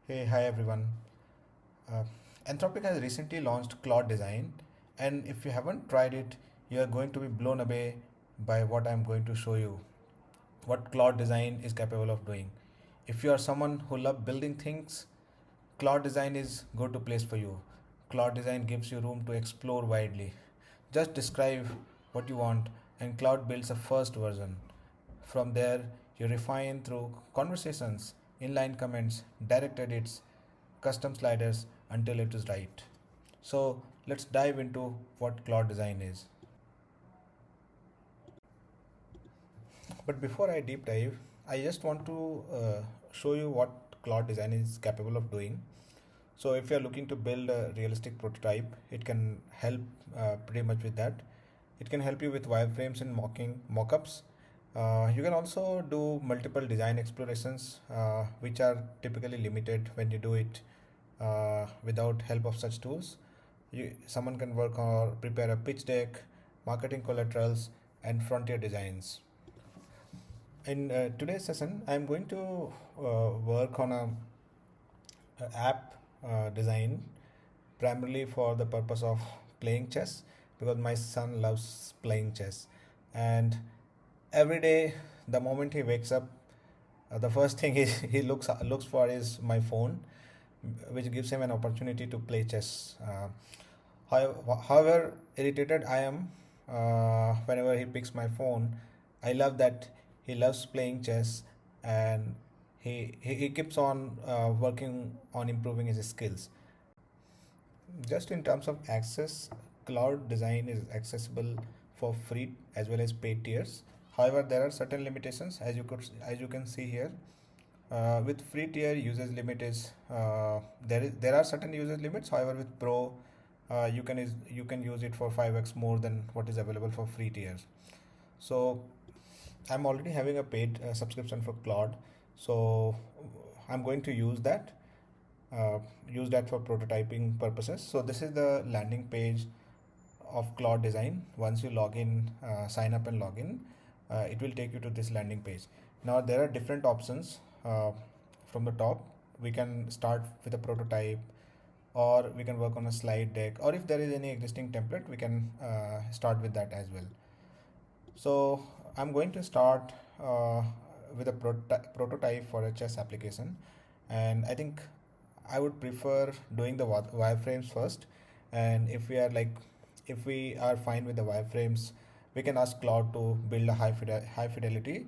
Hey, hi everyone. Uh, Anthropic has recently launched Claude Design, and if you haven't tried it, you are going to be blown away by what I'm going to show you, what Claude Design is capable of doing. If you are someone who loves building things, Claude Design is go-to place for you. Claude Design gives you room to explore widely. Just describe what you want, and Claude builds a first version. From there, you refine through conversations, inline comments, direct edits, custom sliders until it is right. So let's dive into what Claude Design is. But before I deep dive, I just want to show you what Claude Design is capable of doing. So if you're looking to build a realistic prototype, it can help pretty much with that. It can help you with wireframes and mockups. You can also do multiple design explorations, which are typically limited when you do it without help of such tools. Someone can work or prepare a pitch deck, marketing collaterals, and frontier designs. In today's session, I'm going to work on a app design primarily for the purpose of playing chess because my son loves playing chess, and every day the moment he wakes up, the first thing he looks for is my phone, which gives him an opportunity to play chess. However irritated I am whenever he picks my phone, I love that he loves playing chess, and he keeps on working on improving his skills. Just in terms of access, Cloud Design is accessible for free as well as paid tiers. However, there are certain limitations as you can see here. With free tier, usage limit is there are certain usage limits. However, with Pro, you can use it for 5x more than what is available for free tiers. So I'm already having a paid subscription for Claude, so I'm going to uh, use that for prototyping purposes. So this is the landing page of Claude Design. Once you log in, sign up and log in, it will take you to this landing page. Now there are different options from the top. We can start with a prototype, or we can work on a slide deck, or if there is any existing template, we can start with that as well. So I'm going to start with a prototype for a chess application, and I think I would prefer doing the wireframes first. And if we are fine with the wireframes, we can ask Claude to build a high fidelity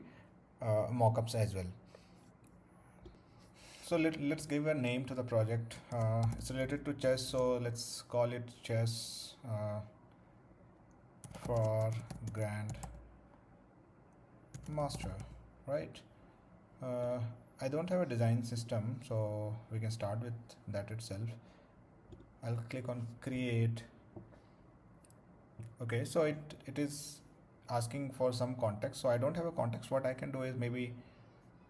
mockups as well. So let's give a name to the project. It's related to chess, so let's call it chess for grand master, right? uh, I don't have a design system, so we can start with that itself. I'll click on create. Okay, so it is asking for some context, so I don't have a context. What I can do is maybe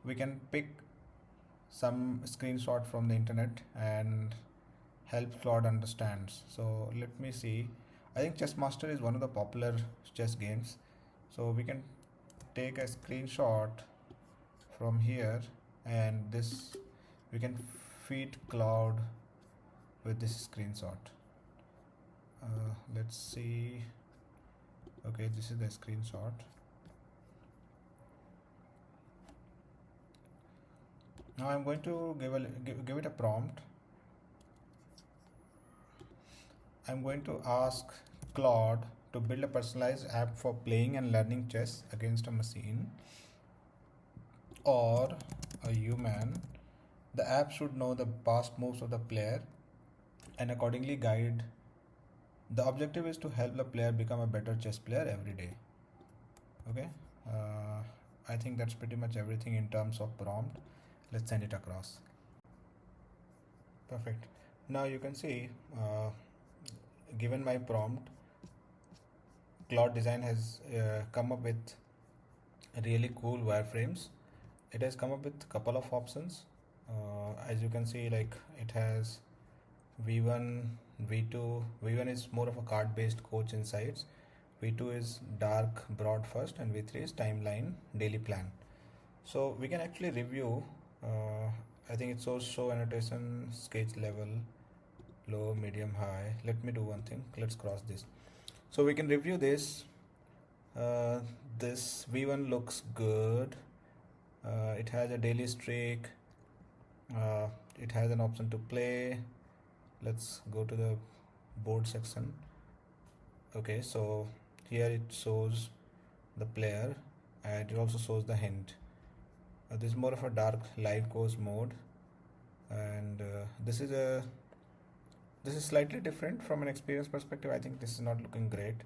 we can pick some screenshot from the internet and help Claude understands. So let me see. I think Chess Master is one of the popular chess games, so we can take a screenshot from here, and this we can feed Claude with this screenshot. Let's see. Okay, this is the screenshot. Now I'm going to give it a prompt. I'm going to ask Claude to build a personalized app for playing and learning chess against a machine or a human. The app should know the past moves of the player and accordingly guide. The objective is to help the player become a better chess player every day. Okay, uh, I think that's pretty much everything in terms of prompt. Let's send it across. Perfect. Now you can see, given my prompt, Claude Design has come up with really cool wireframes. It has come up with a couple of options. As you can see, like it has V1, V2. V1 is more of a card-based coach insights. V2 is dark, broad first, and V3 is timeline, daily plan. So we can actually review. I think it shows show annotation, sketch level, low, medium, high. Let me do one thing. Let's cross this. So we can review this. Uh, this V1 looks good. It has a daily streak. It has an option to play. Let's go to the board section. Okay, so here it shows the player and it also shows the hint. This is more of a dark live course mode, and this is slightly different from an experience perspective. I think this is not looking great.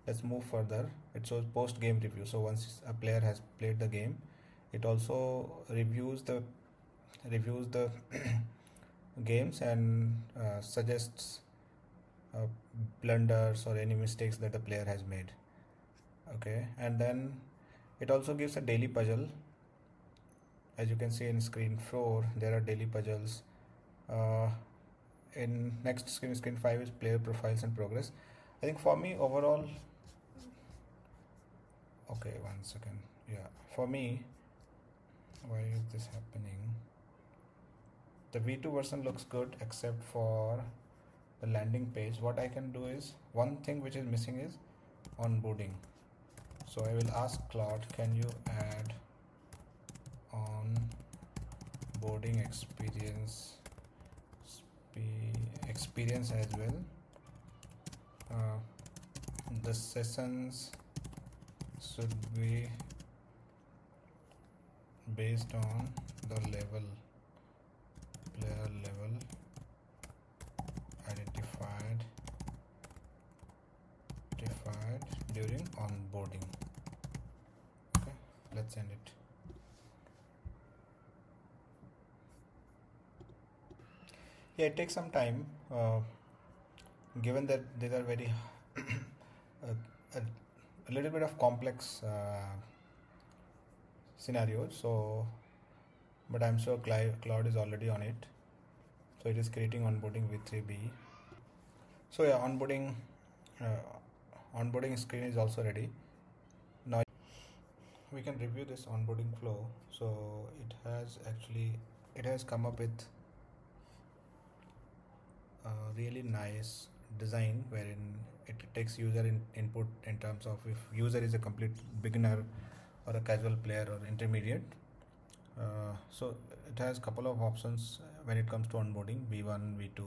Let's move further. It shows post game review. So once a player has played the game, it also reviews the games and suggests blunders or any mistakes that the player has made. Okay, and then it also gives a daily puzzle. As you can see in screen 4, there are daily puzzles. In next screen 5 is player profiles and progress. I think for me overall, okay, one second. Yeah, for me, why is this happening? The V2 version looks good except for the landing page. What I can do is, one thing which is missing is onboarding. So I will ask Claude, can you add onboarding experience as well? The sessions should be based on the player level identified during onboarding. Okay, let's end it. Yeah, it takes some time, given that these are very a little bit of complex scenarios. So, but I'm sure Claude is already on it. So it is creating onboarding with 3B. So yeah, onboarding screen is also ready. Now we can review this onboarding flow. So it has come up with a really nice design wherein it takes user input in terms of if user is a complete beginner or a casual player or intermediate. So it has couple of options when it comes to onboarding, V1, V2.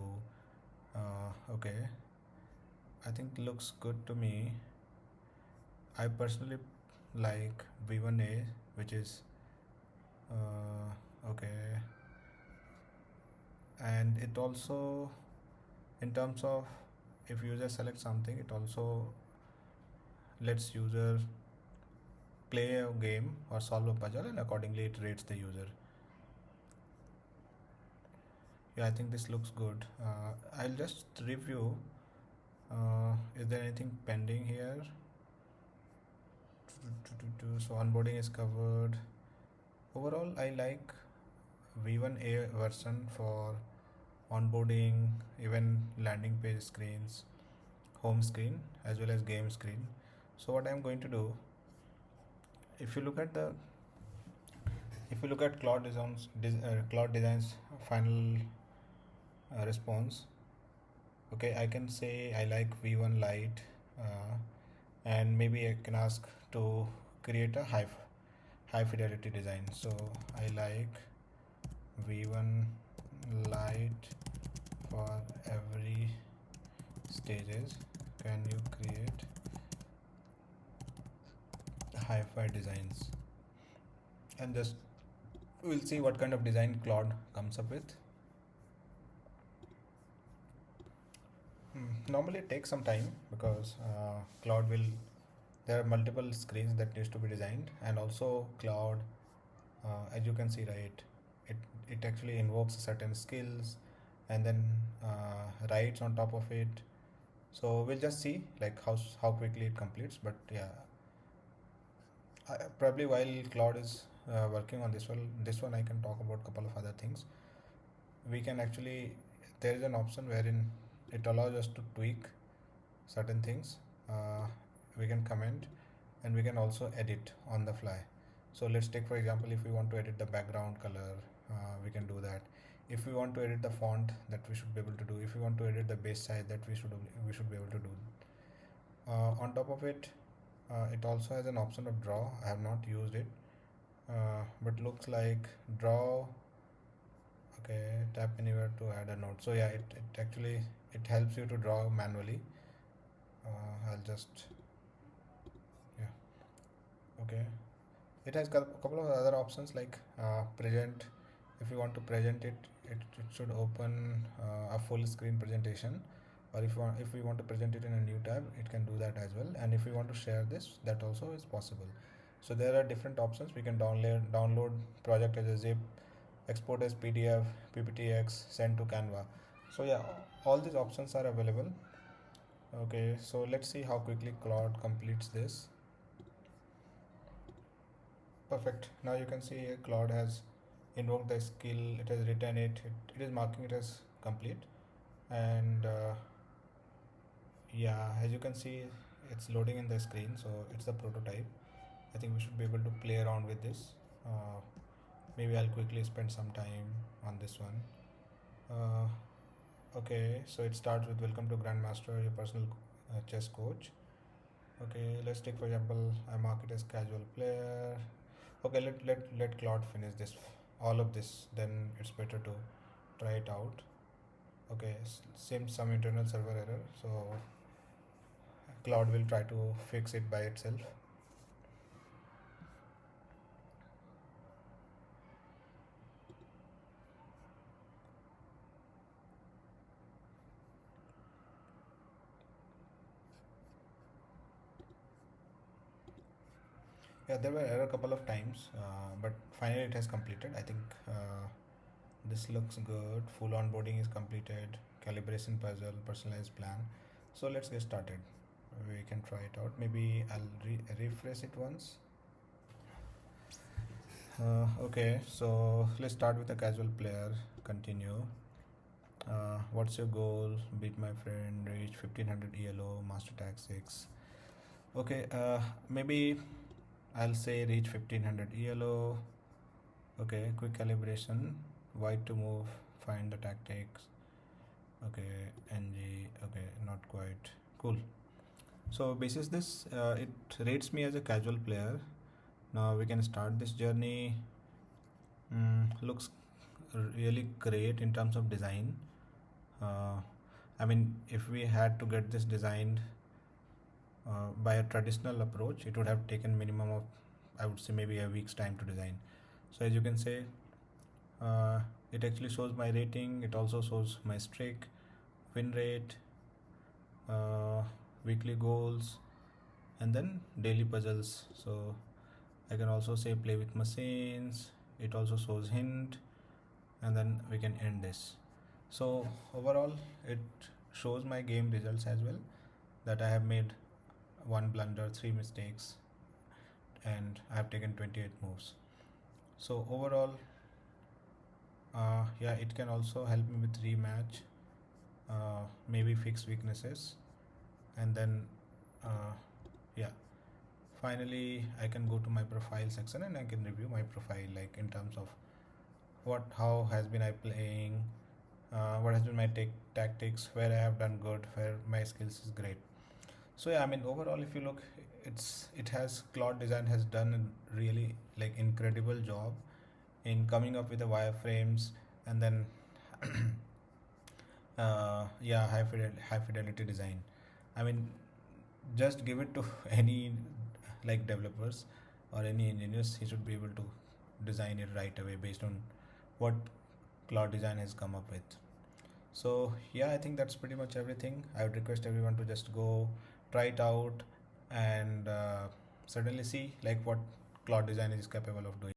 Okay, I think looks good to me. I personally like V1A, which is okay, and it also, in terms of if user selects something, it also lets user play a game or solve a puzzle, and accordingly it rates the user. Yeah, I think this looks good. I'll just review. Is there anything pending here? So onboarding is covered. Overall, I like V1A version for onboarding, even landing page screens, home screen as well as game screen. So what I'm going to do, if you look at Claude Design's final response, okay, I can say I like V1 Lite, and maybe I can ask to create a high fidelity design. So I like V1 Lite for every stages. Can you create hi-fi designs? And just we'll see what kind of design Claude comes up with. Normally it takes some time because Claude will, there are multiple screens that needs to be designed, and also Claude, as you can see, right, it actually invokes certain skills and then writes on top of it. So we'll just see like how quickly it completes. But yeah, probably while Claude is working on this one I can talk about couple of other things. We can actually, there is an option wherein it allows us to tweak certain things. We can comment and we can also edit on the fly. So let's take for example, if we want to edit the background color, we can do that. If we want to edit the font, that we should be able to do. If we want to edit the base size, that we should be able to do. On top of it, it also has an option of draw. I have not used it, but looks like draw. Okay, tap anywhere to add a note. So yeah, it actually it helps you to draw manually. I'll just, yeah, okay. It has got a couple of other options like present. If you want to present it, it should open a full screen presentation. Or if we want to present it in a new tab, it can do that as well. And if we want to share this, that also is possible. So there are different options. We can download project as a zip, export as PDF, PPTX, send to Canva. So yeah, all these options are available. Okay, so let's see how quickly Claude completes this. Perfect. Now you can see Claude has invoked the skill, it has written it is marking it as complete. And yeah, as you can see, it's loading in the screen, so it's the prototype. I think we should be able to play around with this. Uh, Maybe I'll quickly spend some time on this one. Okay, so it starts with welcome to Grandmaster, your personal chess coach. Okay, let's take for example, I mark it as casual player. Okay, let Claude finish this, all of this, then it's better to try it out. Okay, seems some internal server error, so Claude will try to fix it by itself. Yeah, there were error a couple of times, but finally it has completed. I think this looks good. Full onboarding is completed. Calibration puzzle, personalized plan. So let's get started. We can try it out. Maybe I'll refresh it once. Okay, so let's start with a casual player. Continue. What's your goal? Beat my friend, reach 1500 ELO, master tag 6. Okay, maybe I'll say reach 1500 ELO. Okay, quick calibration, wide to move, find the tactics. Okay, NG, okay, not quite. Cool. So basis this, it rates me as a casual player. Now we can start this journey. Looks really great in terms of design. I mean, if we had to get this designed by a traditional approach, it would have taken minimum of, I would say, maybe a week's time to design. So as you can say, it actually shows my rating. It also shows my streak, win rate, weekly goals, and then daily puzzles. So I can also say play with machines. It also shows hint, and then we can end this. So overall, it shows my game results as well, that I have made one blunder, 3 mistakes, and I have taken 28 moves. So overall, yeah, it can also help me with rematch, maybe fix weaknesses, and then yeah, finally I can go to my profile section and I can review my profile, like in terms of how has been I playing, what has been my tactics, where I have done good, where my skills is great. So yeah, I mean overall, if you look, it has Claude Design has done a really like incredible job in coming up with the wireframes, and then yeah, high fidelity design. I mean, just give it to any like developers or any engineers, he should be able to design it right away based on what Claude Design has come up with. So yeah, I think that's pretty much everything. I would request everyone to just go try it out and certainly see like what Claude Design is capable of doing.